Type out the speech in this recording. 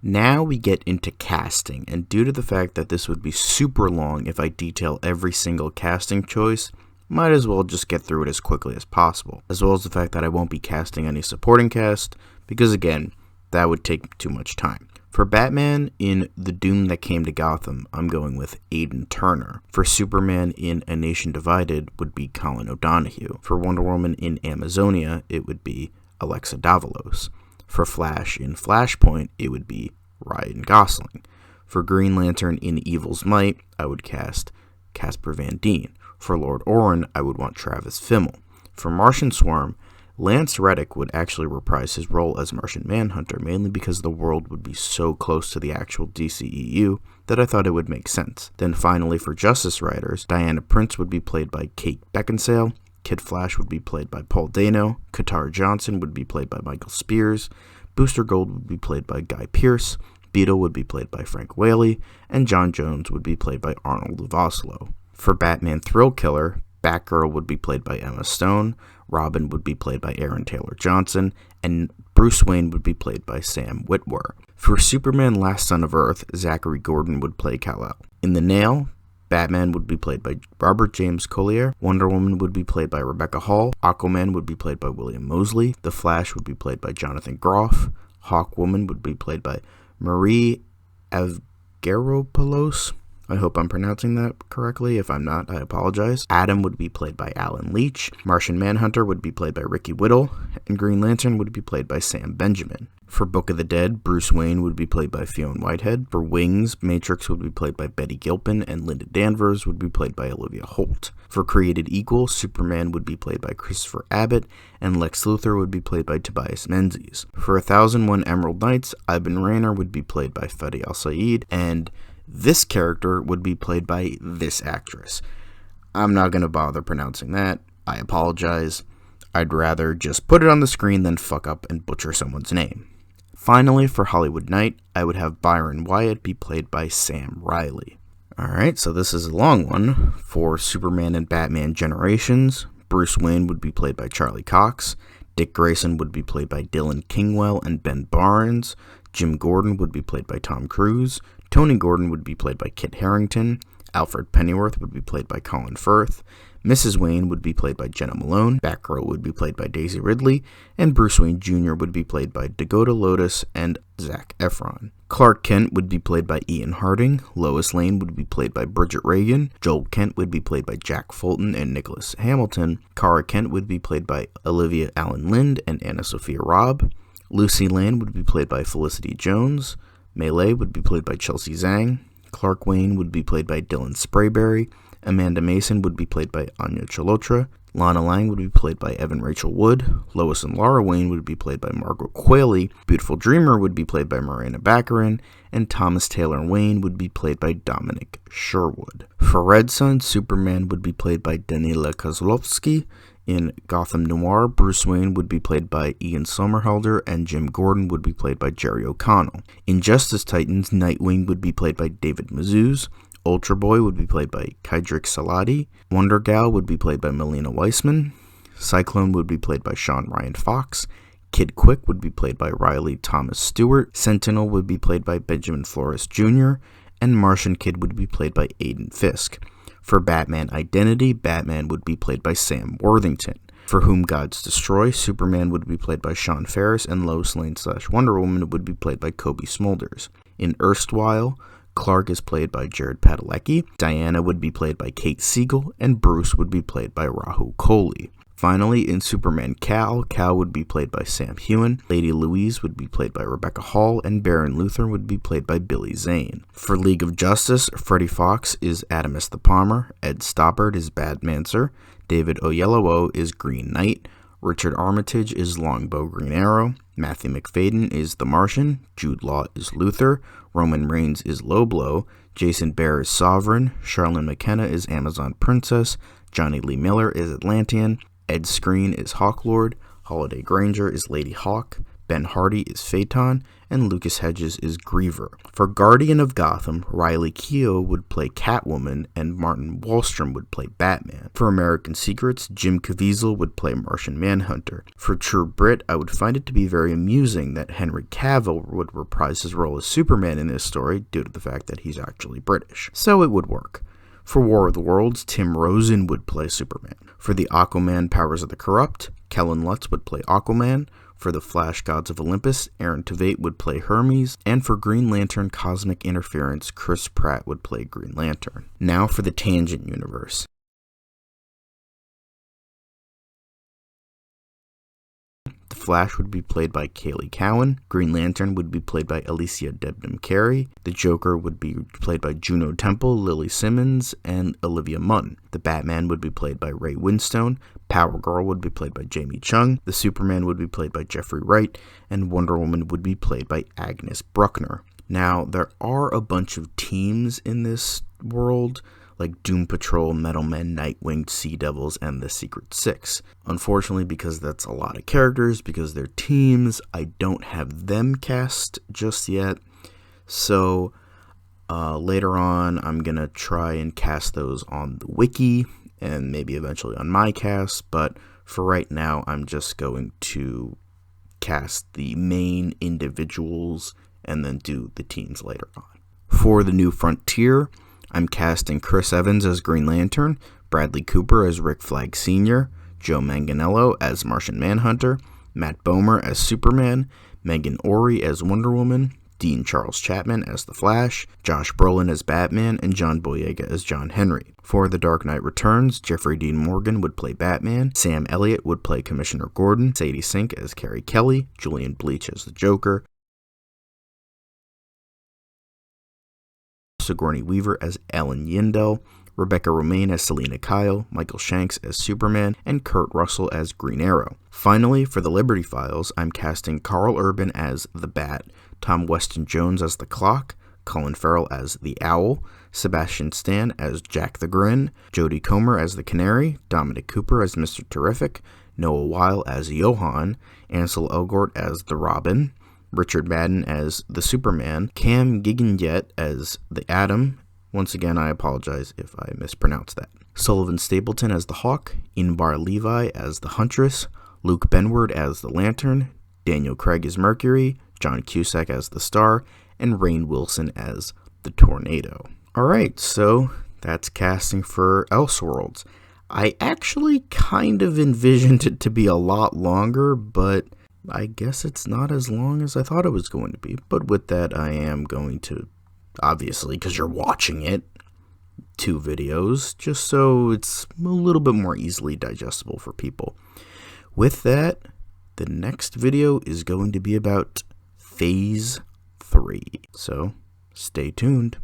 Now we get into casting, and due to the fact that this would be super long if I detail every single casting choice, might as well just get through it as quickly as possible, as well as the fact that I won't be casting any supporting cast, because again, that would take too much time. For Batman in The Doom That Came to Gotham, I'm going with Aidan Turner. For Superman in A Nation Divided would be Colin O'Donoghue. For Wonder Woman in Amazonia, it would be Alexa Davalos. For Flash in Flashpoint, it would be Ryan Gosling. For Green Lantern in Evil's Might, I would cast Casper Van Dien. For Lord Orin, I would want Travis Fimmel. For Martian Swarm, Lance Reddick would actually reprise his role as Martian Manhunter, mainly because the world would be so close to the actual DCEU that I thought it would make sense. Then finally, for Justice Riders, Diana Prince would be played by Kate Beckinsale, Kid Flash would be played by Paul Dano, Katara Johnson would be played by Michael Spears, Booster Gold would be played by Guy Pearce, Beetle would be played by Frank Whaley, and John Jones would be played by Arnold Uvaslo. For Batman Thrill Killer, Batgirl would be played by Emma Stone, Robin would be played by Aaron Taylor Johnson, and Bruce Wayne would be played by Sam Witwer. For Superman Last Son of Earth, Zachary Gordon would play Kal-El. In The Nail, Batman would be played by Robert James Collier, Wonder Woman would be played by Rebecca Hall, Aquaman would be played by William Moseley, The Flash would be played by Jonathan Groff, Hawkwoman would be played by Marie Avgeropoulos. I hope I'm pronouncing that correctly. If I'm not, I apologize. Adam would be played by Alan Leach, Martian Manhunter would be played by Ricky Whittle, and Green Lantern would be played by Sam Benjamin. For Book of the Dead, Bruce Wayne would be played by Fionn Whitehead. For Wings, Matrix would be played by Betty Gilpin, and Linda Danvers would be played by Olivia Holt. For Created Equal, Superman would be played by Christopher Abbott, and Lex Luthor would be played by Tobias Menzies. For 1001 Emerald Nights, Ivan Rayner would be played by Fadi Al-Said, and this character would be played by this actress. I'm not going to bother pronouncing that. I apologize. I'd rather just put it on the screen than fuck up and butcher someone's name. Finally, for Hollywood Night, I would have Byron Wyatt be played by Sam Riley. Alright, so this is a long one. For Superman and Batman Generations, Bruce Wayne would be played by Charlie Cox, Dick Grayson would be played by Dylan Kingwell and Ben Barnes, Jim Gordon would be played by Tom Cruise, Tony Gordon would be played by Kit Harington, Alfred Pennyworth would be played by Colin Firth, Mrs. Wayne would be played by Jenna Malone, Batgirl would be played by Daisy Ridley, and Bruce Wayne Jr. would be played by Dakota Lotus and Zac Efron. Clark Kent would be played by Ian Harding, Lois Lane would be played by Bridget Regan, Joel Kent would be played by Jack Fulton and Nicholas Hamilton, Kara Kent would be played by Olivia Allen Lind and Anna Sophia Robb, Lucy Lane would be played by Felicity Jones, Melee would be played by Chelsea Zhang, Clark Wayne would be played by Dylan Sprayberry, Amanda Mason would be played by Anya Chalotra, Lana Lang would be played by Evan Rachel Wood, Lois and Laura Wayne would be played by Margaret Qualley, Beautiful Dreamer would be played by Miranda Baccarin, and Thomas Taylor Wayne would be played by Dominic Sherwood. For Red Son, Superman would be played by Danila Kozlovsky. In Gotham Noir, Bruce Wayne would be played by Ian Somerhalder, and Jim Gordon would be played by Jerry O'Connell. In Justice Titans, Nightwing would be played by David Mazouz, Ultra Boy would be played by Kydrick Salati, Wonder Gal would be played by Melina Weissman, Cyclone would be played by Sean Ryan Fox, Kid Quick would be played by Riley Thomas Stewart, Sentinel would be played by Benjamin Flores Jr., and Martian Kid would be played by Aiden Fisk. For Batman Identity, Batman would be played by Sam Worthington. For Whom Gods Destroy, Superman would be played by Sean Ferris, and Lois Lane / Wonder Woman would be played by Kobe Smulders. In Erstwhile, Clark is played by Jared Padalecki, Diana would be played by Kate Siegel, and Bruce would be played by Rahul Kohli. Finally, in Superman Cal would be played by Sam Heughan, Lady Louise would be played by Rebecca Hall, and Baron Luthor would be played by Billy Zane. For League of Justice, Freddie Fox is Adamus the Palmer, Ed Stoppard is Badmancer, David Oyelowo is Green Knight, Richard Armitage is Longbow Green Arrow, Matthew McFadden is The Martian, Jude Law is Luthor, Roman Reigns is Low Blow, Jason Behr is Sovereign, Charlene McKenna is Amazon Princess, Johnny Lee Miller is Atlantean, Ed Skrein is Hawklord, Holiday Granger is Lady Hawk, Ben Hardy is Phaeton, and Lucas Hedges is Griever. For Guardian of Gotham, Riley Keough would play Catwoman, and Martin Wallstrom would play Batman. For American Secrets, Jim Caviezel would play Martian Manhunter. For True Brit, I would find it to be very amusing that Henry Cavill would reprise his role as Superman in this story due to the fact that he's actually British. So it would work. For War of the Worlds, Tim Rosen would play Superman. For the Aquaman Powers of the Corrupt, Kellen Lutz would play Aquaman. For the Flash Gods of Olympus, Aaron Tveit would play Hermes. And for Green Lantern Cosmic Interference, Chris Pratt would play Green Lantern. Now for the Tangent Universe. The Flash would be played by Kaylee Cowan. Green Lantern would be played by Alicia Debnam Carey. The Joker would be played by Juno Temple, Lily Simmons, and Olivia Munn. The Batman would be played by Ray Winstone. Power Girl would be played by Jamie Chung. The Superman would be played by Jeffrey Wright. And Wonder Woman would be played by Agnes Bruckner. Now, there are a bunch of teams in this world, like Doom Patrol, Metal Men, Nightwing, Sea Devils, and the Secret Six. Unfortunately, because that's a lot of characters, because they're teams, I don't have them cast just yet. So later on, I'm going to try and cast those on the wiki, and maybe eventually on my cast, but for right now, I'm just going to cast the main individuals and then do the teams later on. For the New Frontier, I'm casting Chris Evans as Green Lantern, Bradley Cooper as Rick Flag Sr., Joe Manganiello as Martian Manhunter, Matt Bomer as Superman, Megan Ory as Wonder Woman, Dean Charles Chapman as The Flash, Josh Brolin as Batman, and John Boyega as John Henry. For The Dark Knight Returns, Jeffrey Dean Morgan would play Batman, Sam Elliott would play Commissioner Gordon, Sadie Sink as Carrie Kelly, Julian Bleach as the Joker, Sigourney Weaver as Ellen Yindel, Rebecca Romaine as Selena Kyle, Michael Shanks as Superman, and Kurt Russell as Green Arrow. Finally, for the Liberty Files, I'm casting Carl Urban as the Bat, Tom Weston Jones as the Clock, Colin Farrell as the Owl, Sebastian Stan as Jack the Grin, Jodie Comer as the Canary, Dominic Cooper as Mr. Terrific, Noah Weil as Johan, Ansel Elgort as the Robin, Richard Madden as the Superman, Cam Giganjet as the Atom. Once again, I apologize if I mispronounced that. Sullivan Stapleton as the Hawk, Inbar Levi as the Huntress, Luke Benward as the Lantern, Daniel Craig as Mercury, John Cusack as the Star, and Rainn Wilson as the Tornado. Alright, so that's casting for Elseworlds. I actually kind of envisioned it to be a lot longer, but I guess it's not as long as I thought it was going to be. But with that, I am going to, obviously, because you're watching it, 2 videos, just so it's a little bit more easily digestible for people. With that, the next video is going to be about Phase 3. So, stay tuned.